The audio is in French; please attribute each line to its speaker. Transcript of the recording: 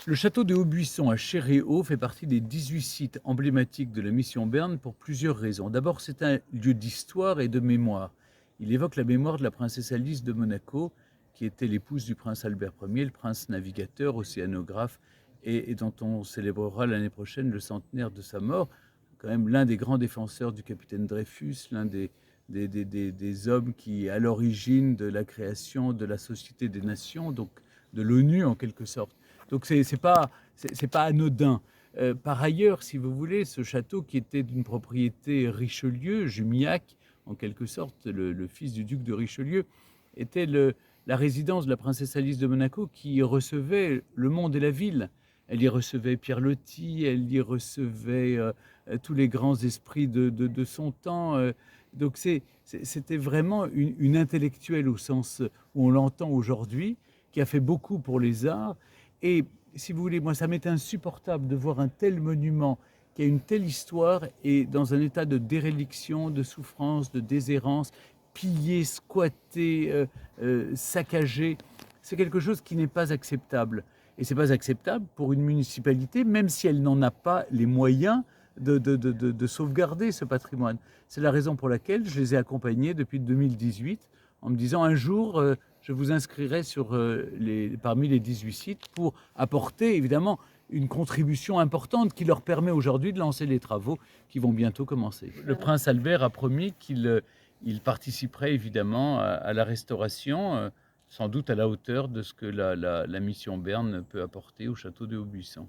Speaker 1: Le château de Aubuisson à Chéréau fait partie des 18 sites emblématiques de la mission Berne pour plusieurs raisons. D'abord, c'est un lieu d'histoire et de mémoire. Il évoque la mémoire de la princesse Alice de Monaco, qui était l'épouse du prince Albert Ier, le prince navigateur, océanographe, et dont on célébrera l'année prochaine le centenaire de sa mort. Quand même l'un des grands défenseurs du capitaine Dreyfus, l'un des hommes qui, à l'origine de la création de la Société des Nations, donc de l'ONU en quelque sorte. Donc c'est pas anodin. Par ailleurs, si vous voulez, ce château qui était d'une propriété Richelieu, Jumillac, en quelque sorte, le fils du duc de Richelieu, était la résidence de la princesse Alice de Monaco qui recevait le monde et la ville. Elle y recevait Pierre Loti, elle y recevait tous les grands esprits de son temps. Donc c'était vraiment une intellectuelle au sens où on l'entend aujourd'hui, qui a fait beaucoup pour les arts. Et si vous voulez, moi, ça m'est insupportable de voir un tel monument qui a une telle histoire et dans un état de déréliction, de souffrance, de déshérence, pillé, squatté, saccagé. C'est quelque chose qui n'est pas acceptable. Et c'est pas acceptable pour une municipalité, même si elle n'en a pas les moyens de sauvegarder ce patrimoine. C'est la raison pour laquelle je les ai accompagnés depuis 2018 en me disant un jour, je vous inscrirai parmi les 18 sites pour apporter évidemment une contribution importante qui leur permet aujourd'hui de lancer les travaux qui vont bientôt commencer. Le prince Albert a promis qu'il participerait évidemment à la restauration, sans doute à la hauteur de ce que la mission Berne peut apporter au château de Aubuisson.